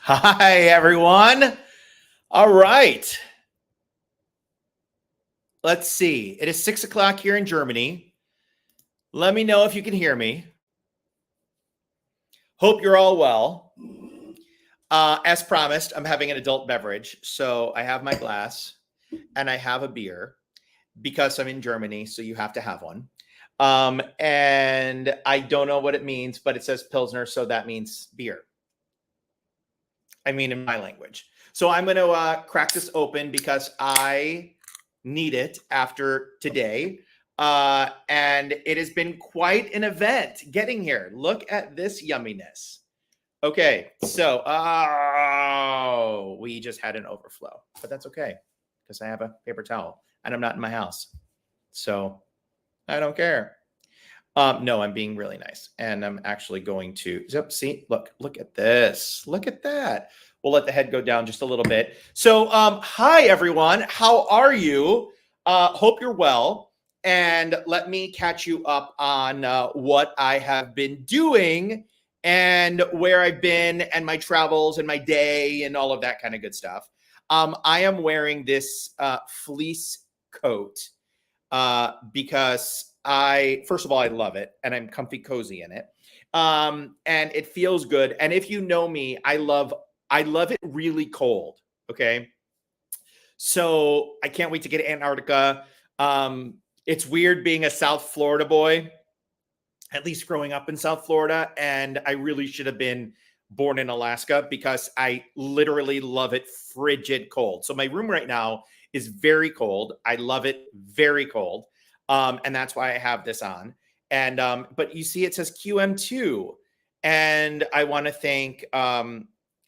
Hi, everyone. All right. Let's see. It is 6 o'clock here in Germany. Let me know if you can hear me. Hope you're all well. As promised, I'm having an adult beverage. So I have my glass and I have a beer because I'm in Germany. So you have to have one. And I don't know what it means, but it says Pilsner. So that means beer. I mean, in my language. So I'm going to crack this open because I need it after today. And it has been quite an event getting here. Look at this yumminess. Okay, so we just had an overflow, but that's okay because I have a paper towel and I'm not in my house. So I don't care. No, I'm being really nice. And I'm actually going to see, look at this. Look at that. We'll let the head go down just a little bit. So, hi everyone. How are you? Hope you're well. And let me catch you up on what I have been doing and where I've been and my travels and my day and all of that kind of good stuff. I am wearing this fleece coat because first of all, I love it and I'm comfy cozy in it. And it feels good. And if you know me, I love it really cold. Okay. So I can't wait to get to Antarctica. It's weird being a South Florida boy, at least growing up in South Florida. And I really should have been born in Alaska because I literally love it frigid cold. So my room right now is very cold. I love it very cold. And that's why I have this on. And but you see, it says QM2. And I want to thank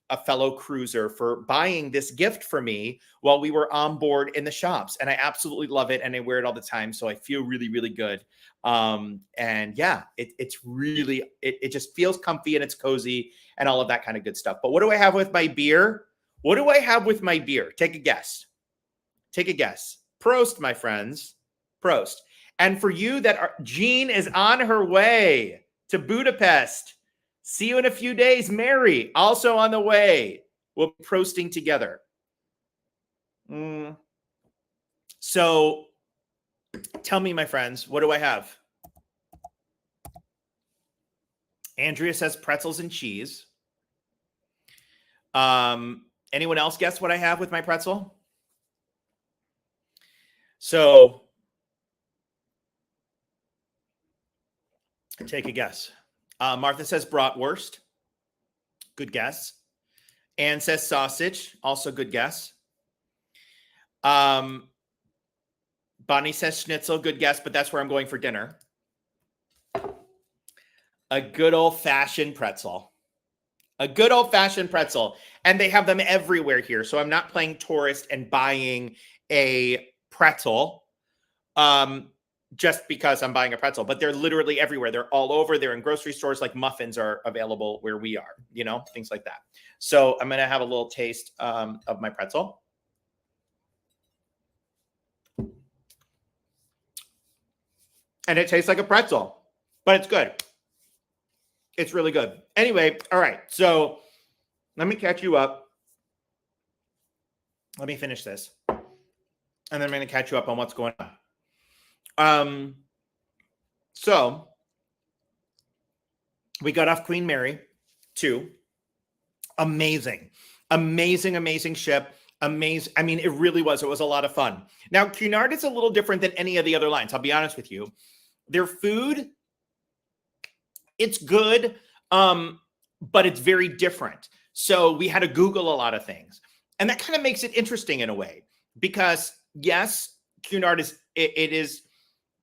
a fellow cruiser for buying this gift for me while we were on board in the shops. And I absolutely love it. And I wear it all the time. So I feel really, really good. And yeah, it's really, it just feels comfy and it's cozy and all of that kind of good stuff. But what do I have with my beer? What do I have with my beer? Take a guess. Take a guess. Prost, my friends. Prost. And for you that are, Jean is on her way to Budapest. See you in a few days. Mary, also on the way. We'll be prosting together. So tell me, my friends, what do I have? Andrea says pretzels and cheese. Anyone else guess what I have with my pretzel? So take a guess. Martha says bratwurst. Good guess. Anne says sausage. Also good guess. Bonnie says schnitzel. Good guess, but that's where I'm going for dinner. A good old-fashioned pretzel. A good old-fashioned pretzel. And they have them everywhere here. So I'm not playing tourist and buying a pretzel. Just because I'm buying a pretzel, but they're literally everywhere. They're all over. They're in grocery stores, like muffins are available where we are, things like that. So I'm going to have a little taste of my pretzel. And it tastes like a pretzel, but it's good. It's really good. Anyway, all right. So let me catch you up. Let me finish this. And then I'm going to catch you up on what's going on. So we got off Queen Mary 2. Amazing ship. Amazing. I mean, it really was. It was a lot of fun. Now, Cunard is a little different than any of the other lines. I'll be honest with you. Their food, it's good, but it's very different. So we had to Google a lot of things. And that kind of makes it interesting in a way. Because, yes, Cunard is...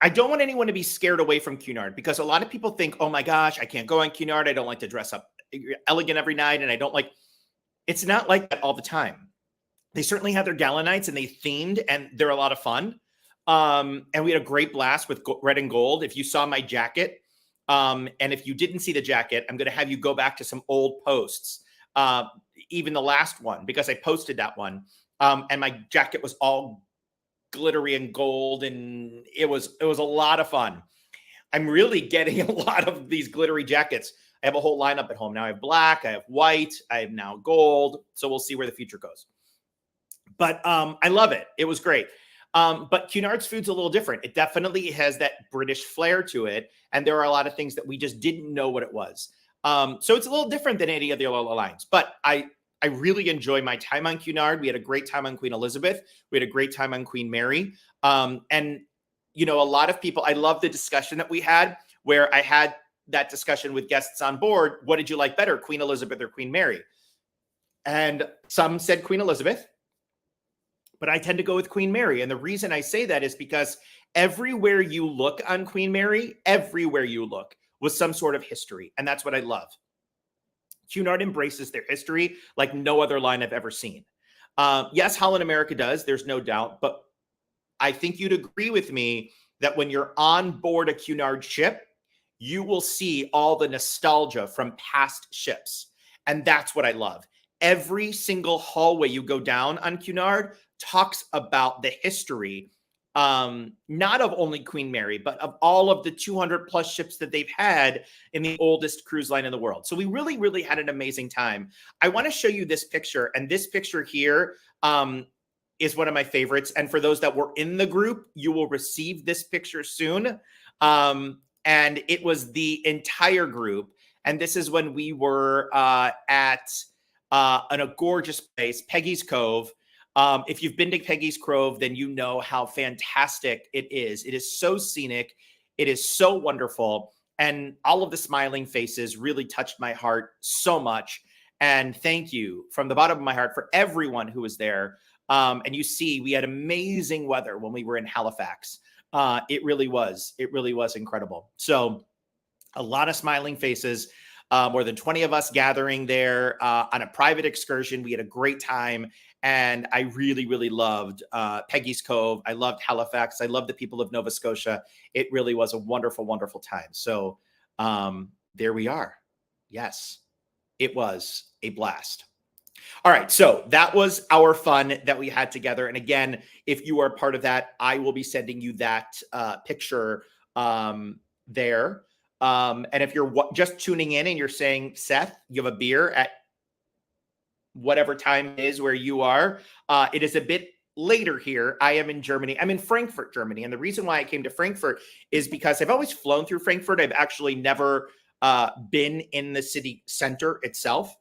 I don't want anyone to be scared away from Cunard because a lot of people think, oh my gosh, I can't go on Cunard. I don't like to dress up elegant every night. And I don't like, it's not like that all the time. They certainly have their gala nights and they themed and they're a lot of fun. And we had a great blast with red and gold. If you saw my jacket, and if you didn't see the jacket, I'm going to have you go back to some old posts, even the last one, because I posted that one. And my jacket was all glittery and gold, and it was a lot of fun. I'm really getting a lot of these glittery jackets. I have a whole lineup at home. Now I have black, I have white, I have now gold. So we'll see where the future goes. But I love it. It was great. But Cunard's food's a little different. It definitely has that British flair to it. And there are a lot of things that we just didn't know what it was. So it's a little different than any of the other lines. But I really enjoy my time on Cunard. We had a great time on Queen Elizabeth. We had a great time on Queen Mary. And, you know, a lot of people, I love the discussion that we had where I had that discussion with guests on board. What did you like better, Queen Elizabeth or Queen Mary? And some said Queen Elizabeth, but I tend to go with Queen Mary. And the reason I say that is because everywhere you look on Queen Mary, everywhere you look was some sort of history. And that's what I love. Cunard embraces their history like no other line I've ever seen. Yes, Holland America does. There's no doubt. But I think you'd agree with me that when you're on board a Cunard ship, you will see all the nostalgia from past ships. And that's what I love. Every single hallway you go down on Cunard talks about the history, not of only Queen Mary, but of all of the 200 plus ships that they've had in the oldest cruise line in the world. So we really, really had an amazing time. I want to show you this picture. And this picture here is one of my favorites. And for those that were in the group, you will receive this picture soon. And it was the entire group. And this is when we were at a gorgeous place, Peggy's Cove. If you've been to Peggy's Cove, then you know how fantastic it is. It is so scenic. It is so wonderful. And all of the smiling faces really touched my heart so much. And thank you from the bottom of my heart for everyone who was there. And you see, we had amazing weather when we were in Halifax. It really was incredible. So a lot of smiling faces, more than 20 of us gathering there on a private excursion. We had a great time. And I really, really loved Peggy's Cove. I loved Halifax. I loved the people of Nova Scotia. It really was a wonderful, wonderful time. So there we are. Yes, it was a blast. All right, so that was our fun that we had together. And again, if you are part of that, I will be sending you that picture there. And if you're just tuning in and you're saying, Seth, you have a beer at whatever time it is where you are, it is a bit later here. I am in Germany. I'm in Frankfurt, Germany. And the reason why I came to Frankfurt is because I've always flown through Frankfurt. I've actually never been in the city center itself.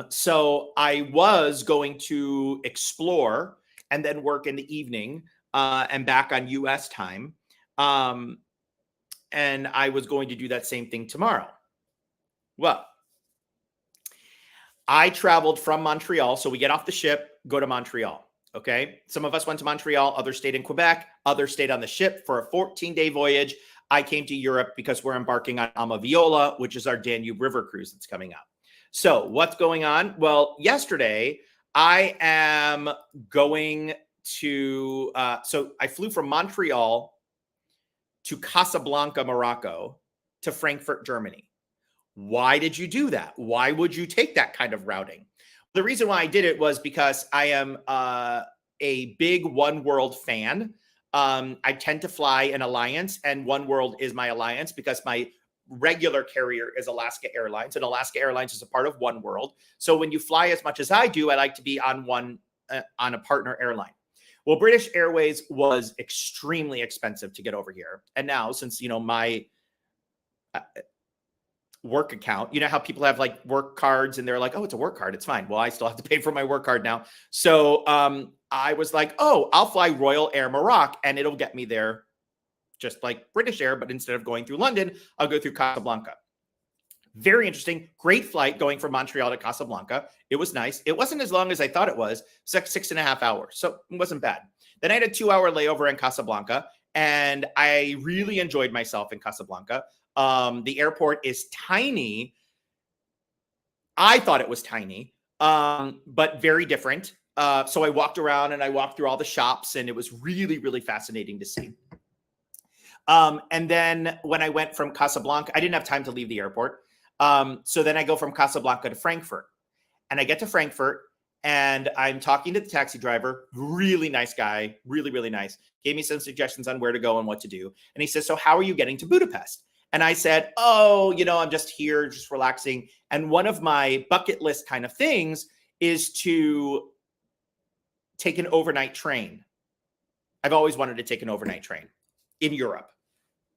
So I was going to explore and then work in the evening and back on US time. And I was going to do that same thing tomorrow. Well, I traveled from Montreal. So we get off the ship, go to Montreal. Okay. Some of us went to Montreal, others stayed in Quebec, others stayed on the ship for a 14-day voyage. I came to Europe because we're embarking on Alma Viola, which is our Danube River cruise that's coming up. So what's going on? Well, yesterday I am going to, so I flew from Montreal to Casablanca, Morocco, to Frankfurt, Germany. Why did you do that? Why would you take that kind of routing? The reason why I did it was because I am a big One World fan. I tend to fly an alliance, and One World is my alliance because my regular carrier is Alaska Airlines, and Alaska Airlines is a part of One World. So when you fly as much as I do, I like to be on a partner airline. Well, British Airways was extremely expensive to get over here. And now, since, you know, my work account, you know how people have like work cards and they're like, oh, it's a work card, it's fine. Well, I still have to pay for my work card now. So I was like, oh, I'll fly Royal Air Morocco and it'll get me there just like British Air, but instead of going through London, I'll go through Casablanca. Very interesting. Great flight going from Montreal to Casablanca. It was nice. It wasn't as long as I thought it was. It's like 6.5 hours. So it wasn't bad. Then I had a 2-hour layover in Casablanca, and I really enjoyed myself in Casablanca. The airport is tiny. I thought it was tiny, but very different. So I walked around and I walked through all the shops, and it was really, really fascinating to see. And then when I went from Casablanca, I didn't have time to leave the airport. So then I go from Casablanca to Frankfurt, and I get to Frankfurt and I'm talking to the taxi driver, really nice guy, really, really nice. Gave me some suggestions on where to go and what to do. And he says, so how are you getting to Budapest? And I said, oh, I'm just here, just relaxing. And one of my bucket list kind of things is to take an overnight train. I've always wanted to take an overnight train in Europe.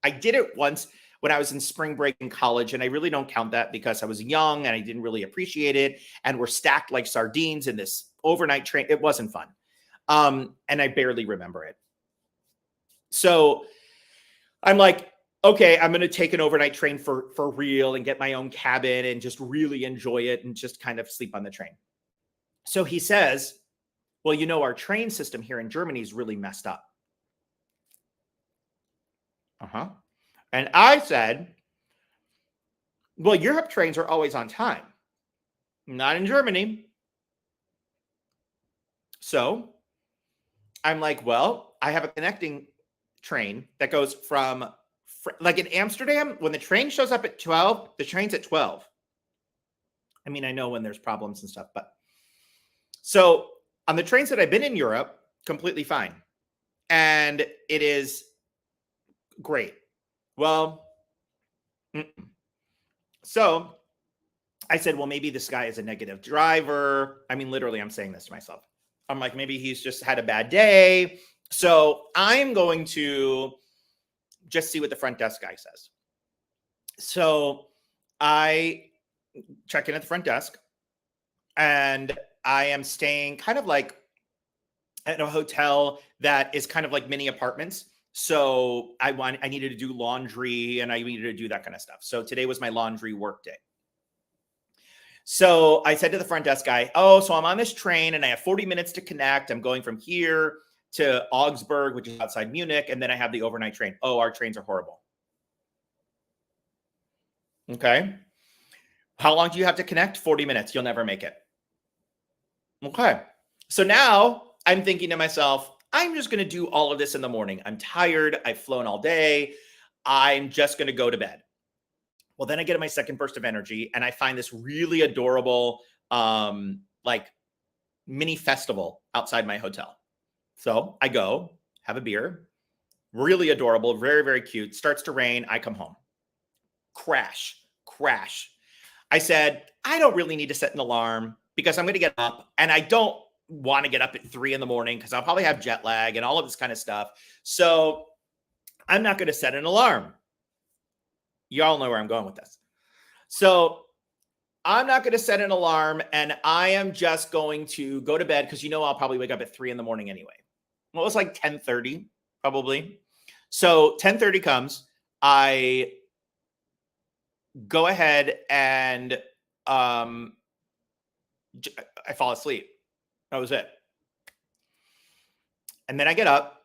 I did it once when I was in spring break in college, and I really don't count that because I was young and I didn't really appreciate it. And we're stacked like sardines in this overnight train. It wasn't fun. And I barely remember it. So I'm like, okay, I'm going to take an overnight train for real and get my own cabin and just really enjoy it and just kind of sleep on the train. So he says, well, our train system here in Germany is really messed up. And I said, well, Europe trains are always on time. Not in Germany. So I'm like, well, I have a connecting train that goes from, like in Amsterdam, when the train shows up at 12, the train's at 12. I mean, I know when there's problems and stuff, but so on the trains that I've been in Europe, completely fine. And it is great. Well, so I said, well, maybe this guy is a negative driver. I mean, literally, I'm saying this to myself. I'm like, maybe he's just had a bad day. So I'm going to just see what the front desk guy says. So I check in at the front desk, and I am staying kind of like at a hotel that is kind of like mini apartments. So I needed to do laundry and I needed to do that kind of stuff. So today was my laundry work day. So I said to the front desk guy, oh, so I'm on this train and I have 40 minutes to connect. I'm going from here to Augsburg, which is outside Munich. And then I have the overnight train. Oh, our trains are horrible. Okay. How long do you have to connect? 40 minutes. You'll never make it. Okay. So now I'm thinking to myself, I'm just going to do all of this in the morning. I'm tired. I've flown all day. I'm just going to go to bed. Well, then I get my second burst of energy and I find this really adorable, like mini festival outside my hotel. So I go have a beer, really adorable, very, very cute. Starts to rain. I come home. Crash. I said, I don't really need to set an alarm because I'm going to get up, and I don't want to get up at 3 a.m. because I'll probably have jet lag and all of this kind of stuff. So I'm not going to set an alarm. Y'all know where I'm going with this. So I'm not going to set an alarm, and I am just going to go to bed because I'll probably wake up at 3 a.m. anyway. Well, it was like 10:30 probably. So 10:30 comes. I go ahead and I fall asleep. That was it. And then I get up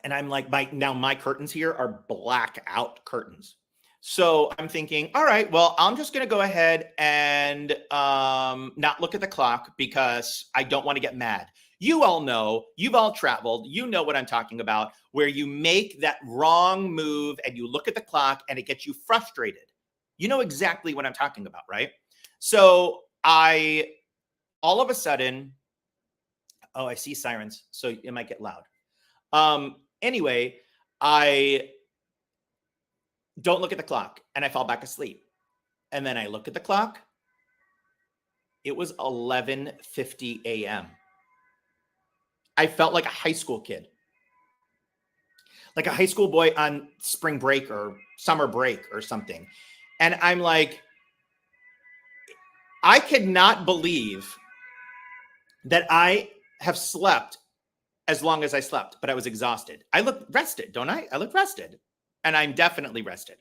and I'm like, my curtains here are blackout curtains. So I'm thinking, all right, well, I'm just going to go ahead and not look at the clock because I don't want to get mad. You all know, you've all traveled, you know what I'm talking about, where you make that wrong move and you look at the clock and it gets you frustrated. You know exactly what I'm talking about, right? So all of a sudden, I see sirens, so it might get loud. Anyway, I don't look at the clock and I fall back asleep. And then I look at the clock. It was 11:50 a.m. I felt like a high school kid, like a high school boy on spring break or summer break or something. And I'm like, I cannot believe that I have slept as long as I slept, but I was exhausted. I look rested, don't I? I look rested, and I'm definitely rested.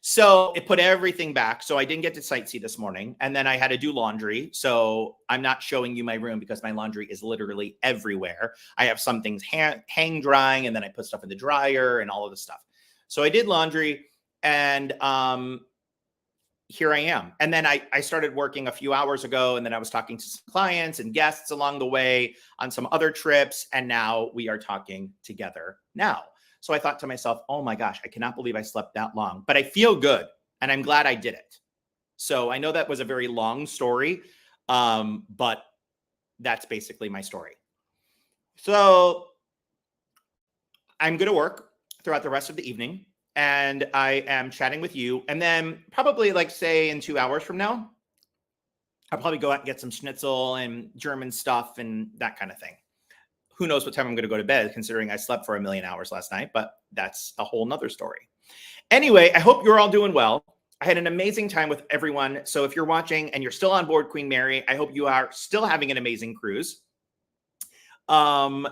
So it put everything back. So I didn't get to sightsee this morning, and then I had to do laundry. So I'm not showing you my room because my laundry is literally everywhere. I have some things hang drying, and then I put stuff in the dryer and all of this stuff. So I did laundry, and here I am. And then I started working a few hours ago, and then I was talking to some clients and guests along the way on some other trips. And now we are talking together now. So I thought to myself, oh my gosh, I cannot believe I slept that long, but I feel good and I'm glad I did it. So I know that was a very long story, but that's basically my story. So I'm going to work throughout the rest of the evening. and I am chatting with you. And then probably like say in 2 hours from now, I'll probably go out and get some schnitzel and German stuff and that kind of thing. Who knows what time I'm going to go to bed, considering I slept for 1,000,000 hours last night, but that's a whole nother story. Anyway, I hope you're all doing well. I had an amazing time with everyone. So if you're watching and you're still on board Queen Mary, I hope you are still having an amazing cruise. And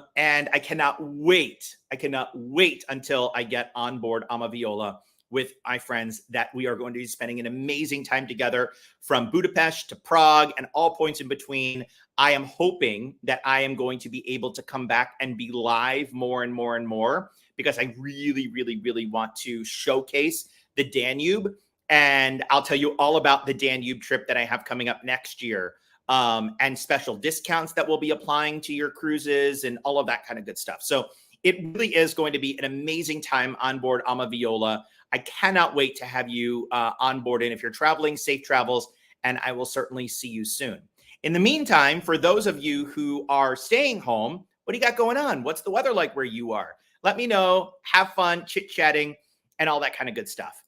I cannot wait. I cannot wait until I get on board Amaviola with my friends, that we are going to be spending an amazing time together from Budapest to Prague and all points in between. I am hoping that I am going to be able to come back and be live more and more and more, because I really, really, really want to showcase the Danube. And I'll tell you all about the Danube trip that I have coming up next year, and special discounts that we'll be applying to your cruises and all of that kind of good stuff. So it really is going to be an amazing time on board Amaviola. I cannot wait to have you on board. And if you're traveling, safe travels, and I will certainly see you soon. In the meantime, for those of you who are staying home, what do you got going on? What's the weather like where you are? Let me know. Have fun, chit-chatting, and all that kind of good stuff.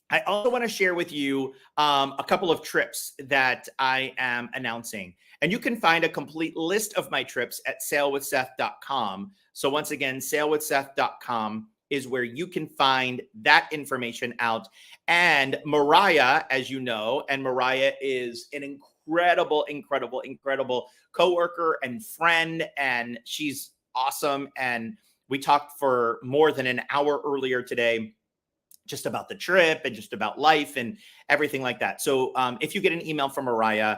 I also want to share with you a couple of trips that I am announcing. And you can find a complete list of my trips at sailwithseth.com. So once again, sailwithseth.com is where you can find that information out. And Mariah, as you know, and Mariah is an incredible, incredible, incredible coworker and friend, and she's awesome. And we talked for more than an hour earlier today, just about the trip and just about life and everything like that. So if you get an email from Mariah,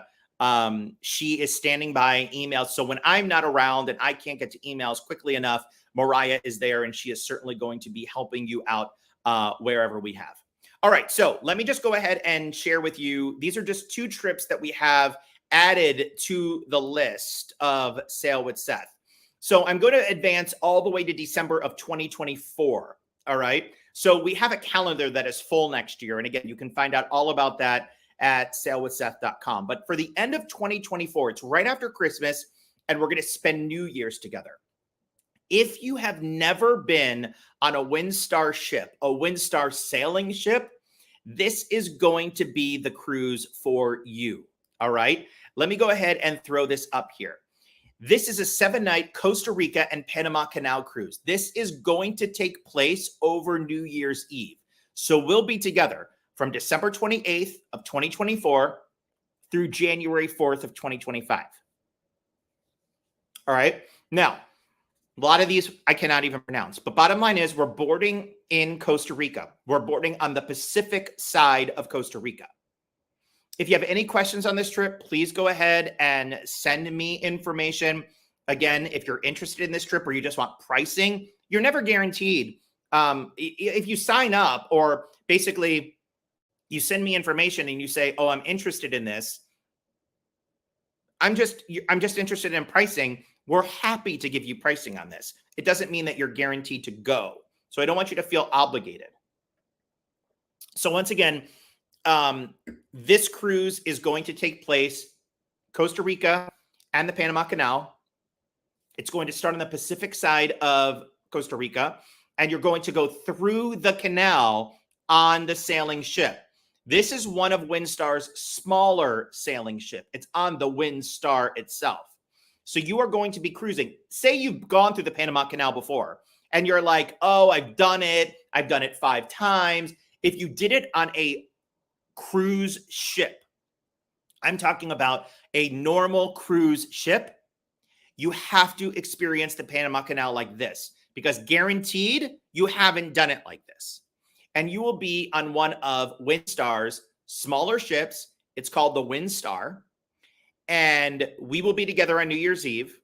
she is standing by emails. So when I'm not around and I can't get to emails quickly enough, Mariah is there, and she is certainly going to be helping you out wherever we have. All right, so let me just go ahead and share with you. These are just 2 trips that we have added to the list of Sail with Seth. So I'm going to advance all the way to December of 2024. All right. So we have a calendar that is full next year. And again, you can find out all about that at sailwithseth.com. But for the end of 2024, it's right after Christmas, and we're going to spend New Year's together. If you have never been on a Windstar ship, a Windstar sailing ship, this is going to be the cruise for you. All right. Let me go ahead and throw this up here. This is a 7-night Costa Rica and Panama Canal cruise. This is going to take place over New Year's Eve. So we'll be together from December 28th of 2024 through January 4th of 2025. All right. Now, a lot of these I cannot even pronounce, but bottom line is we're boarding in Costa Rica. We're boarding on the Pacific side of Costa Rica. If you have any questions on this trip, please go ahead and send me information. Again, if you're interested in this trip or you just want pricing, you're never guaranteed. If you sign up, or basically you send me information and you say, oh, I'm interested in this, I'm just interested in pricing, we're happy to give you pricing on this. It doesn't mean that you're guaranteed to go. So I don't want you to feel obligated. So once again, this cruise is going to take place Costa Rica and the Panama Canal. It's going to start on the Pacific side of Costa Rica, and you're going to go through the canal on the sailing ship. This is one of Windstar's smaller sailing ship. It's on the Windstar itself. So you are going to be cruising. Say you've gone through the Panama Canal before, and you're like, oh, I've done it 5 times. If you did it on a cruise ship, I'm talking about a normal cruise ship, you have to experience the Panama Canal like this, because guaranteed you haven't done it like this. And you will be on one of Windstar's smaller ships. It's called the Windstar. And we will be together on New Year's Eve.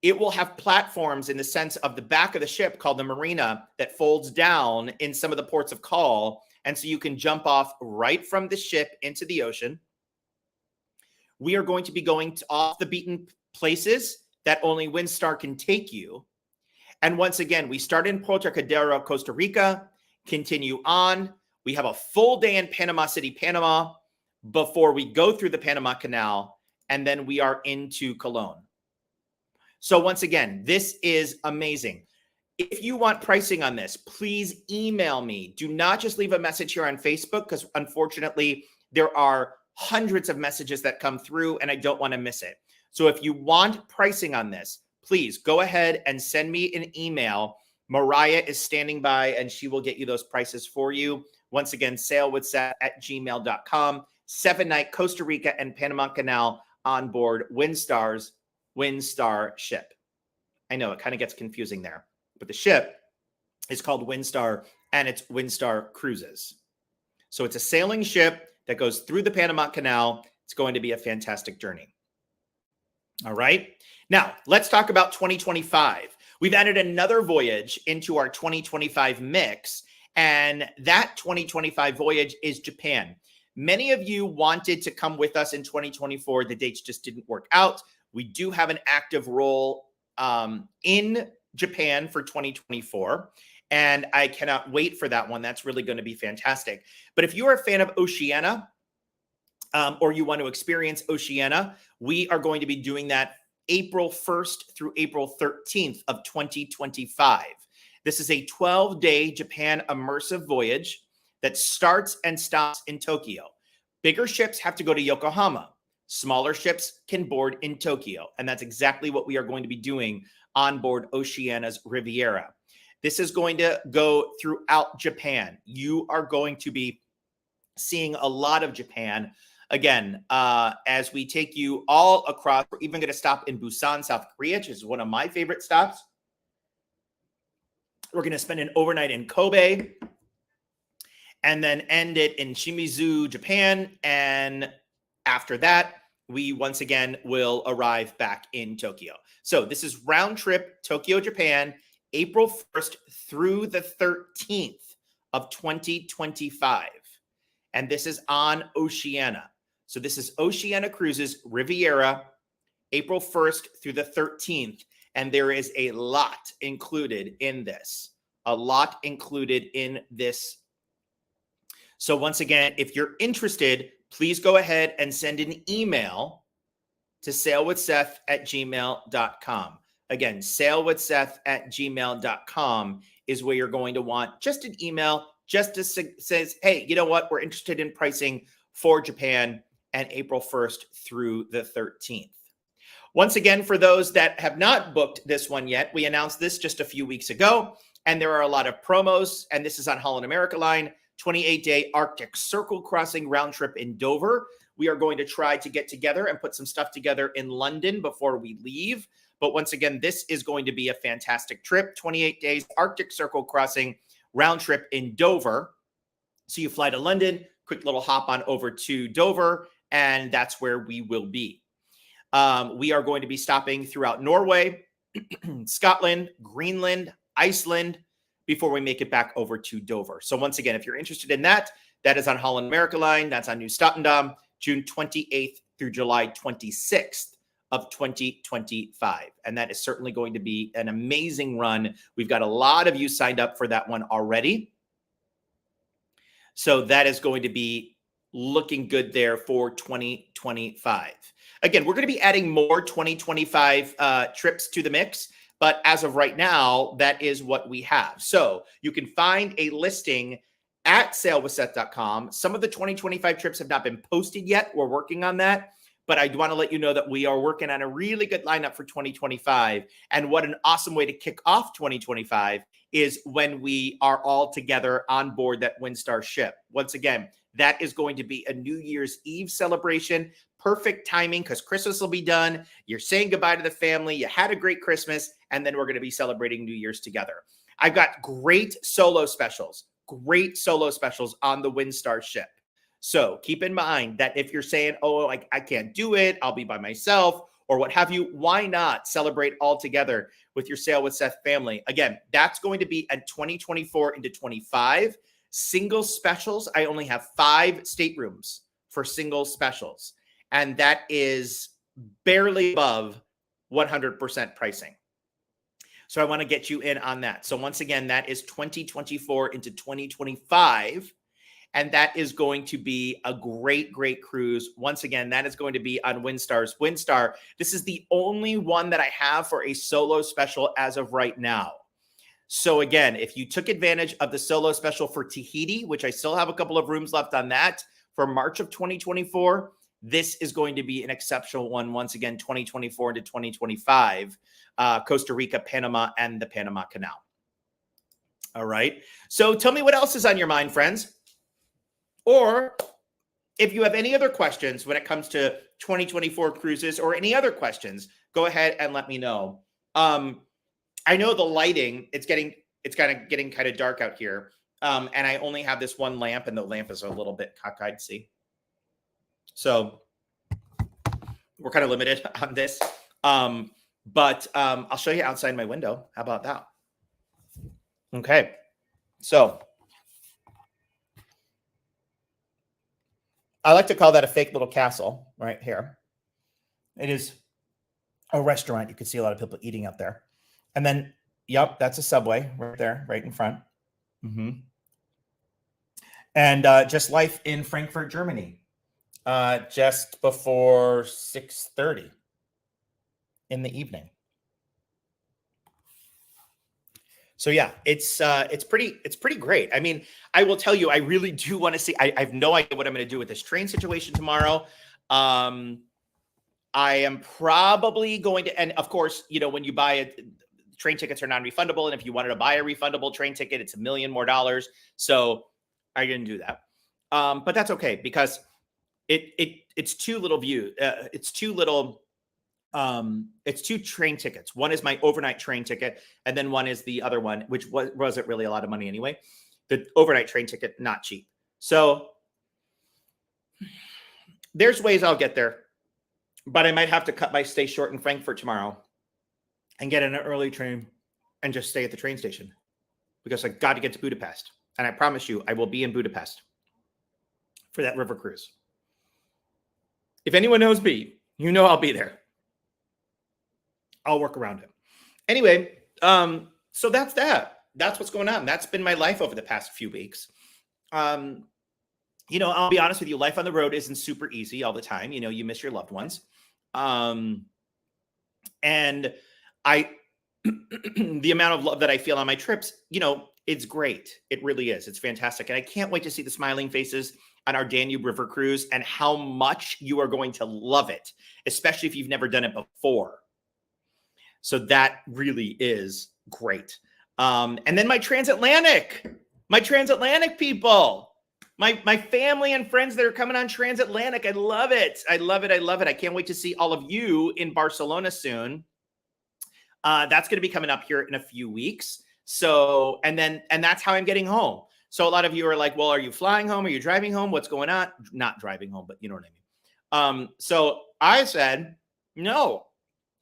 It will have platforms in the sense of the back of the ship called the marina that folds down in some of the ports of call. And so you can jump off right from the ship into the ocean. We are going to be going off the beaten places that only Windstar can take you. And once again, we start in Puerto Cordero, Costa Rica, continue on. We have a full day in Panama City, Panama, before we go through the Panama Canal, and then we are into Cologne. So once again, this is amazing. If you want pricing on this, please email me. Do not just leave a message here on Facebook, because unfortunately, there are hundreds of messages that come through and I don't want to miss it. So if you want pricing on this, please go ahead and send me an email. Mariah is standing by and she will get you those prices for you. Once again, salewithseth@gmail.com. 7-night Costa Rica and Panama Canal on board WinStar's WinStar ship. I know it kind of gets confusing there, but the ship is called WinStar and it's WinStar Cruises. So it's a sailing ship that goes through the Panama Canal. It's going to be a fantastic journey. All right. Now, let's talk about 2025. We've added another voyage into our 2025 mix, and that 2025 voyage is Japan. Many of you wanted to come with us in 2024. The dates just didn't work out. We do have an active role in Japan for 2024, and I cannot wait for that one. That's really going to be fantastic. But if you are a fan of Oceania, or you want to experience Oceania, we are going to be doing that April 1st through April 13th of 2025. This is a 12-day Japan immersive voyage that starts and stops in Tokyo. Bigger ships have to go to Yokohama. Smaller ships can board in Tokyo. And that's exactly what we are going to be doing on board Oceania's Riviera. This is going to go throughout Japan. You are going to be seeing a lot of Japan. Again, as we take you all across, we're even going to stop in Busan, South Korea, which is one of my favorite stops. We're going to spend an overnight in Kobe and then end it in Shimizu, Japan. And after that, we once again will arrive back in Tokyo. So this is round trip Tokyo, Japan, April 1st through the 13th of 2025. And this is on Oceania. So this is Oceania Cruises Riviera, April 1st through the 13th. And there is a lot included in this. A lot included in this. So once again, if you're interested, please go ahead and send an email to salewithseth@gmail.com. Again, salewithseth@gmail.com is where you're going to want just an email just to says, hey, you know what? We're interested in pricing for Japan and April 1st through the 13th. Once again, for those that have not booked this one yet, we announced this just a few weeks ago, and there are a lot of promos, and this is on Holland America Line, 28-day Arctic Circle crossing round trip in Dover. We are going to try to get together and put some stuff together in London before we leave. But once again, this is going to be a fantastic trip, 28 days Arctic Circle crossing round trip in Dover. So you fly to London, quick little hop on over to Dover, and that's where we will be. We are going to be stopping throughout Norway, Scotland, Greenland, Iceland, before we make it back over to Dover. So once again, if you're interested in that, that is on Holland America Line. That's on New Statendam, June 28th through July 26th of 2025. And that is certainly going to be an amazing run. We've got a lot of you signed up for that one already. So that is going to be looking good there for 2025. Again, we're going to be adding more 2025 trips to the mix, but as of right now, that is what we have. So you can find a listing at salewithseth.com. Some of the 2025 trips have not been posted yet. We're working on that, but I do want to let you know that we are working on a really good lineup for 2025. And what an awesome way to kick off 2025 is when we are all together on board that WinStar ship. Once again, that is going to be a New Year's Eve celebration. Perfect timing because Christmas will be done. You're saying goodbye to the family. You had a great Christmas, and then we're going to be celebrating New Year's together. I've got great solo specials on the WinStar ship. So keep in mind that if you're saying, oh, I can't do it, I'll be by myself, or what have you, why not celebrate all together with your Sail with Seth family? Again, that's going to be a 2024 into 25. Single specials, I only have 5 staterooms for single specials, and that is barely above 100% pricing. So I want to get you in on that. So once again, that is 2024 into 2025, and that is going to be a great, great cruise. Once again, that is going to be on WinStar's WinStar. This is the only one that I have for a solo special as of right now. So again, if you took advantage of the solo special for Tahiti, which I still have a couple of rooms left on that for March of 2024, this is going to be an exceptional one. Once again, 2024 to 2025, Costa Rica, Panama, and the Panama Canal. All right. So tell me what else is on your mind, friends. Or if you have any other questions when it comes to 2024 cruises or any other questions, go ahead and let me know. I know the lighting, it's getting kind of dark out here. And I only have this one lamp, and the lamp is a little bit cockeyed, see? So we're kind of limited on this. But I'll show you outside my window. How about that? Okay. So I like to call that a fake little castle right here. It is a restaurant. You can see a lot of people eating out there. And then, yep, that's a Subway right there, right in front. And just life in Frankfurt, Germany, just before 6:30 in the evening. So yeah, it's pretty great. I mean, I will tell you, I really do want to see. I have no idea what I'm going to do with this train situation tomorrow. I am probably going to, and of course, you know, when you buy it, train tickets are non-refundable, and if you wanted to buy a refundable train ticket, it's $1 million more. So I didn't do that, but that's okay because it's two little views. It's two train tickets. One is my overnight train ticket, and then one is the other one, which wasn't really a lot of money anyway. The overnight train ticket, not cheap. So there's ways I'll get there, but I might have to cut my stay short in Frankfurt tomorrow and get in an early train and just stay at the train station because I got to get to Budapest. And I promise you, I will be in Budapest for that river cruise. If anyone knows me, you know I'll be there. I'll work around it. Anyway, so that's that. That's what's going on. That's been my life over the past few weeks. You know, I'll be honest with you, life on the road isn't super easy all the time. You know, you miss your loved ones. And the amount of love that I feel on my trips, you know, it's great. It really is. It's fantastic. And I can't wait to see the smiling faces on our Danube River cruise and how much you are going to love it, especially if you've never done it before. So that really is great. And then my transatlantic people, my family and friends that are coming on transatlantic. I love it. I love it. I love it. I can't wait to see all of you in Barcelona soon. That's going to be coming up here in a few weeks. So, and that's how I'm getting home. So a lot of you are like, well, are you flying home? Are you driving home? What's going on? Not driving home, but you know what I mean? So I said, no,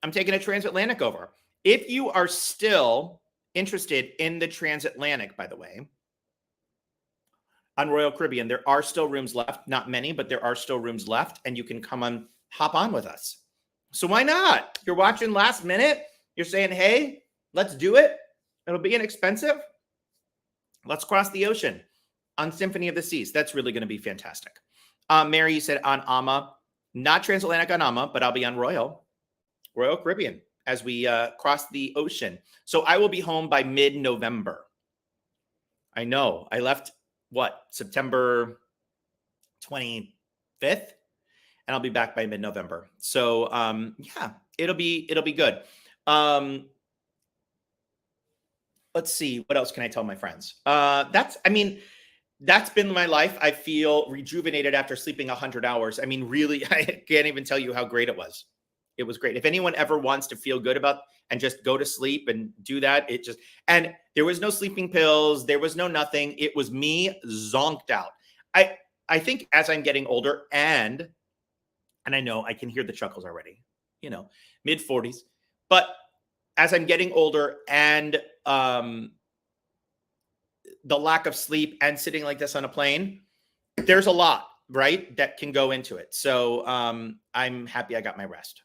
I'm taking a transatlantic over. If you are still interested in the transatlantic, by the way, on Royal Caribbean, there are still rooms left. Not many, but there are still rooms left, and you can hop on with us. So why not? You're watching last minute. You're saying, hey, let's do it. It'll be inexpensive. Let's cross the ocean on Symphony of the Seas. That's really going to be fantastic. Mary, you said on AMA, not transatlantic on AMA, but I'll be on Royal Caribbean as we cross the ocean. So I will be home by mid-November. I know. I left, September 25th? And I'll be back by mid-November. So, yeah, it'll be good. Let's see. What else can I tell my friends? That's been my life. I feel rejuvenated after sleeping 100 hours. I mean, really, I can't even tell you how great it was. It was great. If anyone ever wants to feel good about and just go to sleep and do that, and there was no sleeping pills. There was no nothing. It was me zonked out. I think as I'm getting older and I know I can hear the chuckles already, you know, mid 40s, but as I'm getting older and the lack of sleep and sitting like this on a plane, there's a lot, right, that can go into it. So I'm happy I got my rest.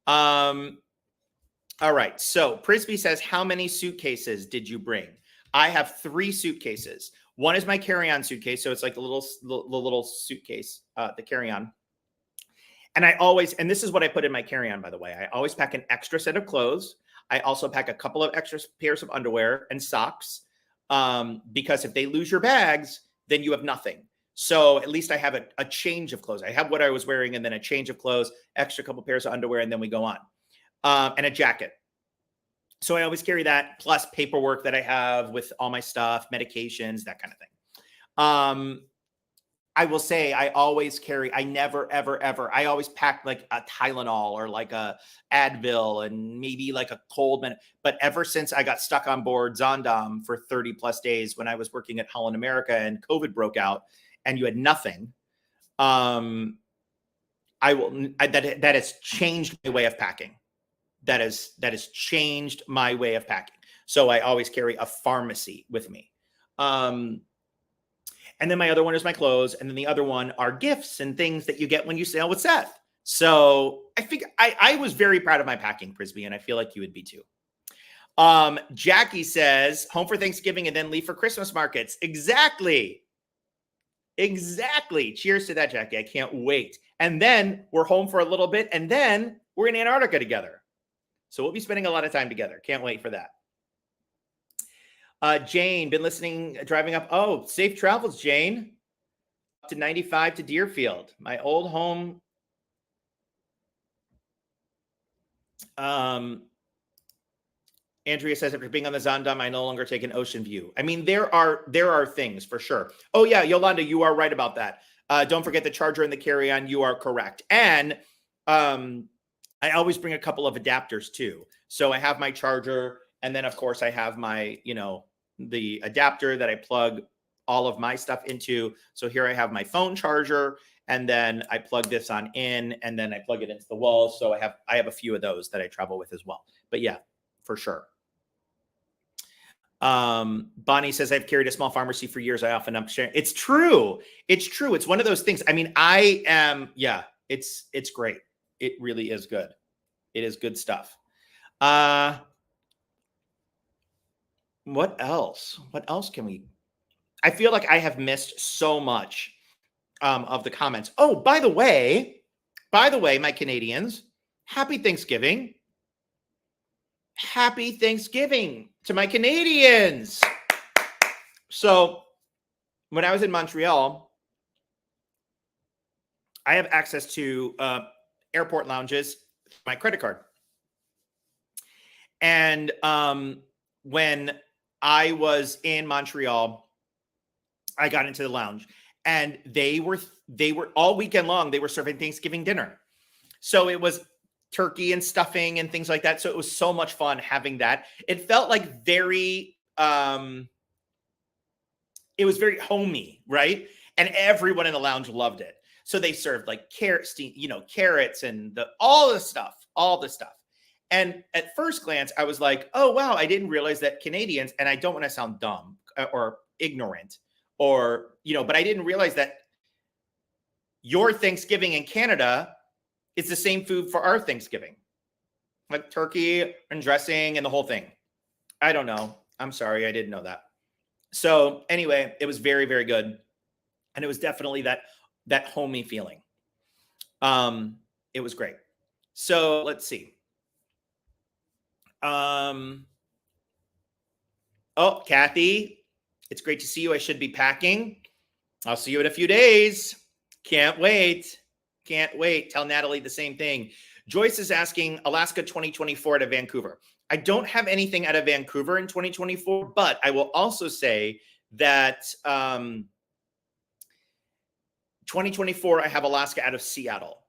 All right. So Prisby says, how many suitcases did you bring? I have 3 suitcases. One is my carry-on suitcase. So it's like the little suitcase, the carry-on. And and this is what I put in my carry-on, by the way. I always pack an extra set of clothes. I also pack a couple of extra pairs of underwear and socks, because if they lose your bags, then you have nothing. So at least I have a change of clothes. I have what I was wearing and then a change of clothes, extra couple pairs of underwear, and then we go on. And a jacket. So I always carry that, plus paperwork that I have with all my stuff, medications, that kind of thing. I will say I always carry, I never, ever, ever, I always pack like a Tylenol or like a Advil and maybe like a cold minute. But ever since I got stuck on board Zondam for 30 plus days when I was working at Holland America and COVID broke out and you had nothing, that has changed my way of packing. That has changed my way of packing. So I always carry a pharmacy with me. And then my other one is my clothes. And then the other one are gifts and things that you get when you sail with Seth. So I think I was very proud of my packing, Prisby, and I feel like you would be too. Jackie says, home for Thanksgiving and then leave for Christmas markets. Exactly. Cheers to that, Jackie. I can't wait. And then we're home for a little bit, and then we're in Antarctica together. So we'll be spending a lot of time together. Can't wait for that. Jane, been listening, driving up. Oh, safe travels, Jane. Up to 95 to Deerfield, my old home. Andrea says, after being on the Zondam, I no longer take an ocean view. I mean, there are things for sure. Oh yeah, Yolanda, you are right about that. Don't forget the charger and the carry-on. You are correct. And I always bring a couple of adapters too. So I have my charger, and then of course I have my, the adapter that I plug all of my stuff into. So here I have my phone charger, and then I plug this on in, and then I plug it into the wall. So I have a few of those that I travel with as well. But yeah, for sure. Bonnie says, I've carried a small pharmacy for years. I often am sharing. It's true. It's one of those things. I mean, it's great. It really is good. It is good stuff. What else? What else can we? I feel like I have missed so much of the comments. Oh, by the way, my Canadians, happy Thanksgiving. Happy Thanksgiving to my Canadians. So when I was in Montreal, I have access to airport lounges, my credit card. And when I was in Montreal, I got into the lounge, and they were all weekend long, they were serving Thanksgiving dinner. So it was turkey and stuffing and things like that. So it was so much fun having that. It felt like very, it was very homey, right? And everyone in the lounge loved it. So they served like carrots and all the stuff. And at first glance, I was like, oh, wow, I didn't realize that Canadians, and I don't want to sound dumb or ignorant or, but I didn't realize that your Thanksgiving in Canada is the same food for our Thanksgiving, like turkey and dressing and the whole thing. I don't know. I'm sorry. I didn't know that. So anyway, it was very, very good. And it was definitely that homey feeling. It was great. So let's see. Oh, Kathy, it's great to see you. I should be packing. I'll see you in a few days. Can't wait. Tell Natalie the same thing. Joyce is asking Alaska 2024 to Vancouver. I don't have anything out of Vancouver in 2024, but I will also say that 2024, I have Alaska out of Seattle,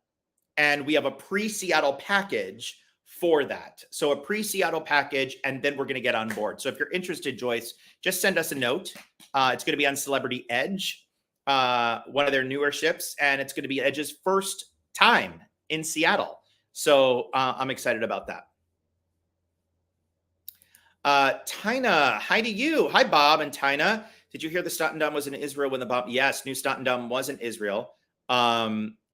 and we have a pre-Seattle package for that. So a pre-Seattle package, and then we're going to get on board. So if you're interested, Joyce, just send us a note. It's going to be on Celebrity Edge, one of their newer ships, and it's going to be Edge's first time in Seattle. So I'm excited about that. Tina, hi to you. Hi, Bob and Tina. Did you hear the Statendam was in Israel when the bomb? Yes, New Statendam was in Israel.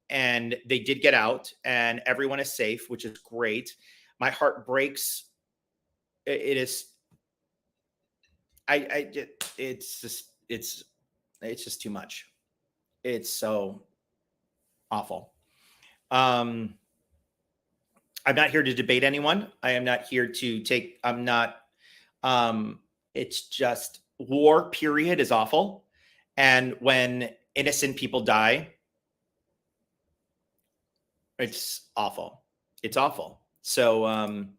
And they did get out, and everyone is safe, which is great. My heart breaks. It's just too much. It's so awful. I'm not here to debate anyone. I am not here to take, I'm not, it's just war, period, is awful. And when innocent people die, it's awful. It's awful. So I'm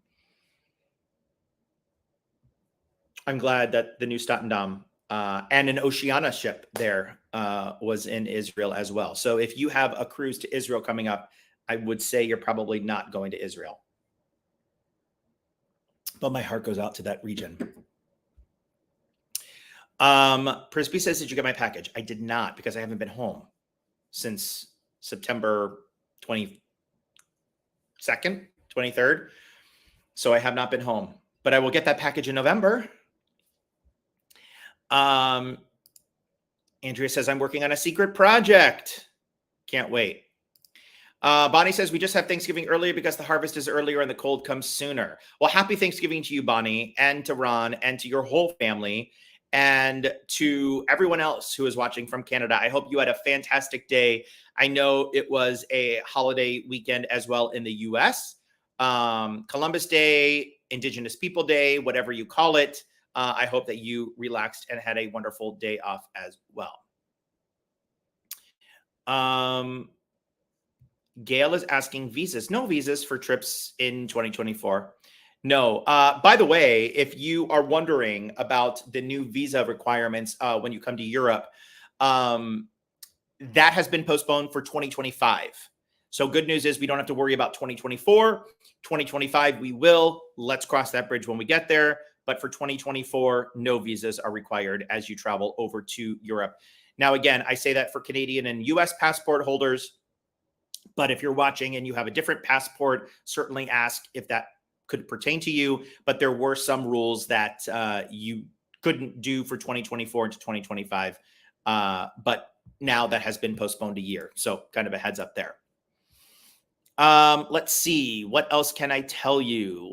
glad that the new Statendam and an Oceania ship there was in Israel as well. So if you have a cruise to Israel coming up, I would say you're probably not going to Israel. But my heart goes out to that region. Prisby says, did you get my package? I did not, because I haven't been home since September 22nd, 23rd. So I have not been home, but I will get that package in November. Andrea says, I'm working on a secret project. Can't wait. Bonnie says, we just have Thanksgiving earlier because the harvest is earlier and the cold comes sooner. Well, happy Thanksgiving to you, Bonnie, and to Ron, and to your whole family, and to everyone else who is watching from Canada. I hope you had a fantastic day. I know it was a holiday weekend as well in the US. Columbus Day, Indigenous People Day, whatever you call it. I hope that you relaxed and had a wonderful day off as well. Gail is asking visas. No visas for trips in 2024. No. By the way, if you are wondering about the new visa requirements when you come to Europe, that has been postponed for 2025. So good news is we don't have to worry about 2024. 2025, we will. Let's cross that bridge when we get there. But for 2024, no visas are required as you travel over to Europe. Now, again, I say that for Canadian and US passport holders. But if you're watching and you have a different passport, certainly ask if that could pertain to you. But there were some rules that you couldn't do for 2024 into 2025. But now that has been postponed a year. So kind of a heads up there. Let's see. What else can I tell you?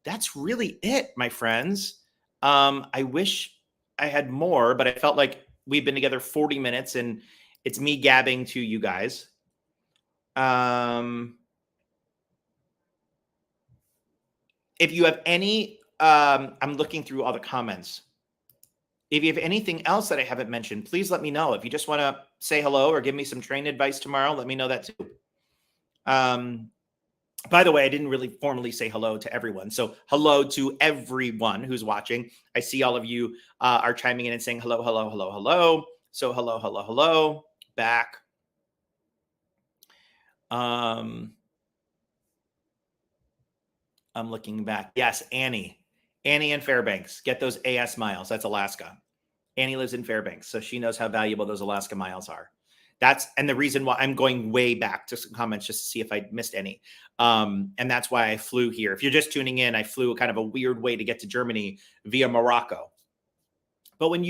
That's really it, my friends. I wish I had more, but I felt like we've been together 40 minutes and it's me gabbing to you guys. If you have any, I'm looking through all the comments. If you have anything else that I haven't mentioned, please let me know. If you just want to say hello or give me some train advice tomorrow, let me know that too. By the way, I didn't really formally say hello to everyone. So hello to everyone who's watching. I see all of you are chiming in and saying hello, hello, hello, hello. So hello, hello, hello, back. I'm looking back. Yes, Annie in Fairbanks. Get those AS miles. That's Alaska. Annie lives in Fairbanks, so she knows how valuable those Alaska miles are. And the reason why I'm going way back to some comments just to see if I missed any. And that's why I flew here. If you're just tuning in, I flew kind of a weird way to get to Germany via Morocco. But when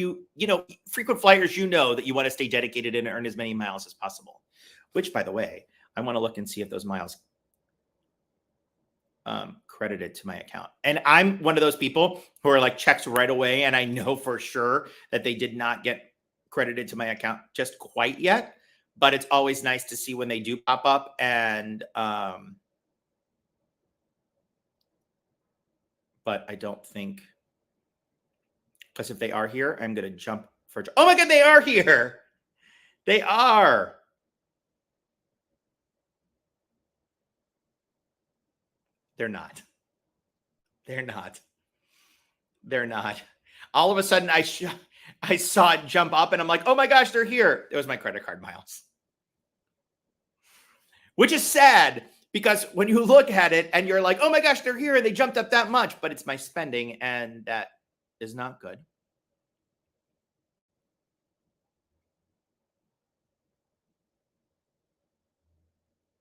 frequent flyers, you know that you want to stay dedicated and earn as many miles as possible, which, by the way, I want to look and see if those miles credited to my account. And I'm one of those people who are like checks right away. And I know for sure that they did not get credited to my account just quite yet, but it's always nice to see when they do pop up. And, but I don't think, because if they are here, I'm going to jump for, oh my God, they are here. They are. They're not. All of a sudden, I saw it jump up and I'm like, oh my gosh, they're here. It was my credit card miles. Which is sad because when you look at it and you're like, oh my gosh, they're here and they jumped up that much, but it's my spending and that is not good.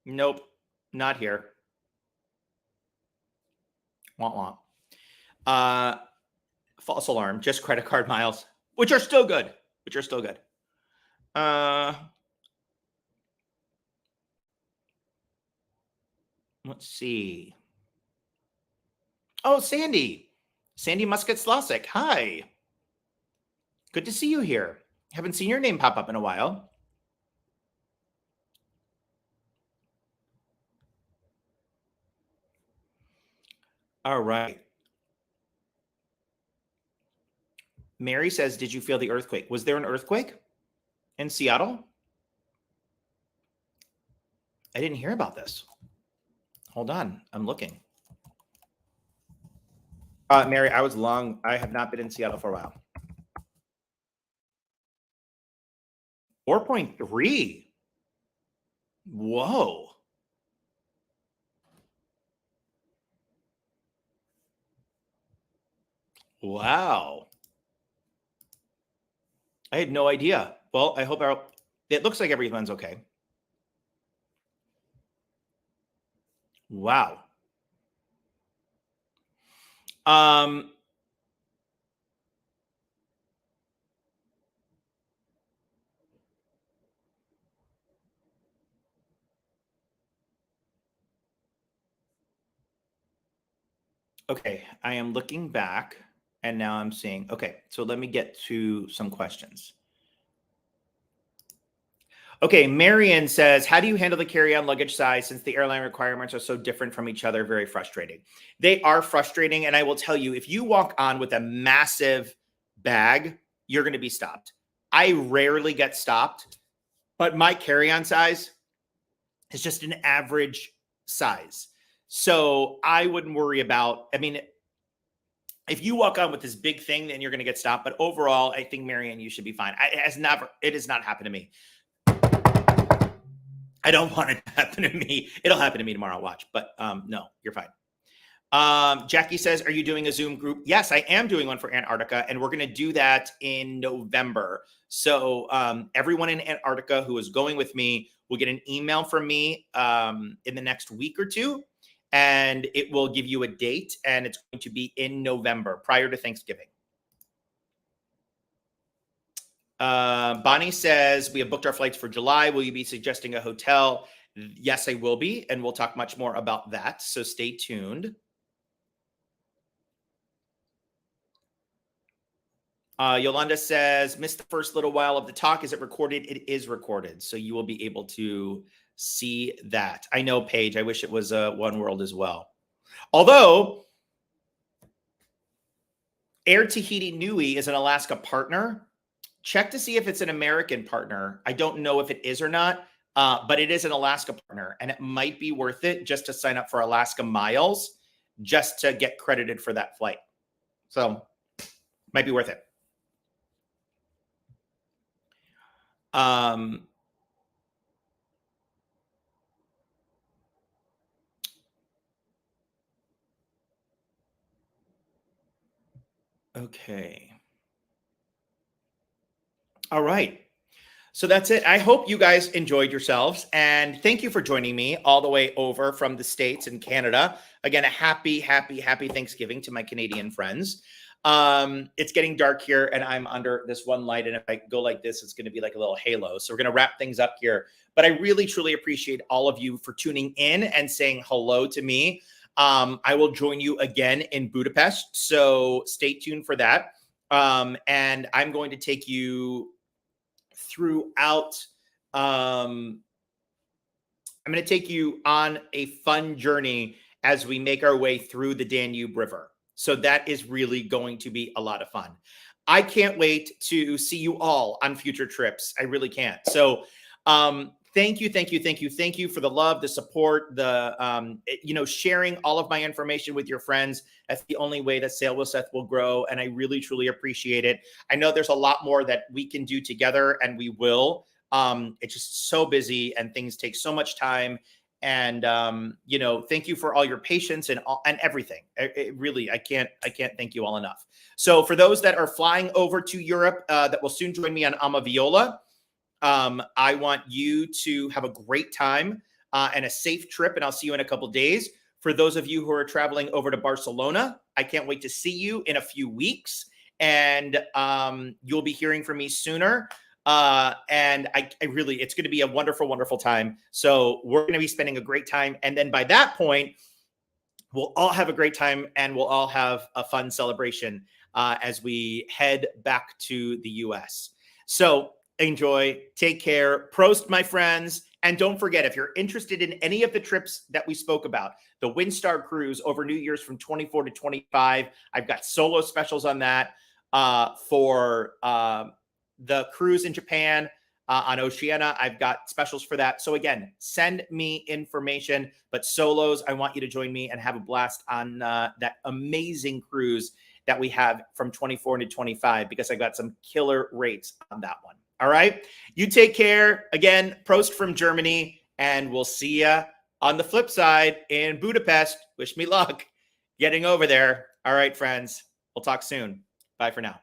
Nope, not here. Wah wah. False alarm, just credit card miles, which are still good. Let's see. Oh, Sandy Muscat-Slosik. Hi. Good to see you here. Haven't seen your name pop up in a while. All right. Mary says, did you feel the earthquake? Was there an earthquake in Seattle? I didn't hear about this. Hold on. I'm looking. Mary, I have not been in Seattle for a while. 4.3. Whoa. Wow. I had no idea. Well, I hope it looks like everyone's okay. Wow. Okay, I am looking back and now I'm seeing, okay, so let me get to some questions. Okay, Marion says, how do you handle the carry-on luggage size since the airline requirements are so different from each other? Very frustrating. They are frustrating, and I will tell you, if you walk on with a massive bag, you're going to be stopped. I rarely get stopped, but my carry-on size is just an average size. So I wouldn't worry about, I mean, if you walk on with this big thing, then you're going to get stopped. But overall, I think, Marianne, you should be fine. It has not happened to me. I don't want it to happen to me. It'll happen to me tomorrow. Watch. But no, you're fine. Jackie says, are you doing a Zoom group? Yes, I am doing one for Antarctica, and we're going to do that in November. So everyone in Antarctica who is going with me will get an email from me in the next week or two, and it will give you a date, and it's going to be in November prior to Thanksgiving. Bonnie says, we have booked our flights for July. Will you be suggesting a hotel? Yes, I will be, and we'll talk much more about that. So stay tuned. Yolanda says, missed the first little while of the talk. Is it recorded? It is recorded. So you will be able to see that. I know, Paige, I wish it was One World as well. Although Air Tahiti Nui is an Alaska partner. Check to see if it's an American partner. I don't know if it is or not, but it is an Alaska partner, and it might be worth it just to sign up for Alaska Miles just to get credited for that flight. So might be worth it. Okay. All right. So that's it. I hope you guys enjoyed yourselves, and thank you for joining me all the way over from the States and Canada. Again, a happy Thanksgiving to my Canadian friends. It's getting dark here, and I'm under this one light, and if I go like this, it's going to be like a little halo. So we're going to wrap things up here. But I really, truly appreciate all of you for tuning in and saying hello to me. I will join you again in Budapest, so stay tuned for that. And I'm going to take you throughout. I'm going to take you on a fun journey as we make our way through the Danube River. So that is really going to be a lot of fun. I can't wait to see you all on future trips. I really can't. So thank you for the love, the support, the sharing all of my information with your friends. That's the only way that Sail with Seth will grow, and I really, truly appreciate it. I know there's a lot more that we can do together, and we will. It's just so busy, and things take so much time. And thank you for all your patience and everything. I can't thank you all enough. So for those that are flying over to Europe, that will soon join me on Amaviola, I want you to have a great time and a safe trip, and I'll see you in a couple days. For those of you who are traveling over to Barcelona, I can't wait to see you in a few weeks, and you'll be hearing from me sooner. And I really, it's going to be a wonderful, wonderful time. So we're going to be spending a great time. And then by that point, we'll all have a great time, and we'll all have a fun celebration as we head back to the US. So enjoy, take care, prost, my friends, And don't forget, if you're interested in any of the trips that we spoke about, the Windstar cruise over New Year's from 24 to 25, I've got solo specials on that. For the cruise in Japan on Oceania, I've got specials for that. So again, send me information, but solos, I want you to join me and have a blast on that amazing cruise that we have from 24 to 25, because I got some killer rates on that one. All right. You take care. Again, Prost from Germany, and we'll see you on the flip side in Budapest. Wish me luck getting over there. All right, friends. We'll talk soon. Bye for now.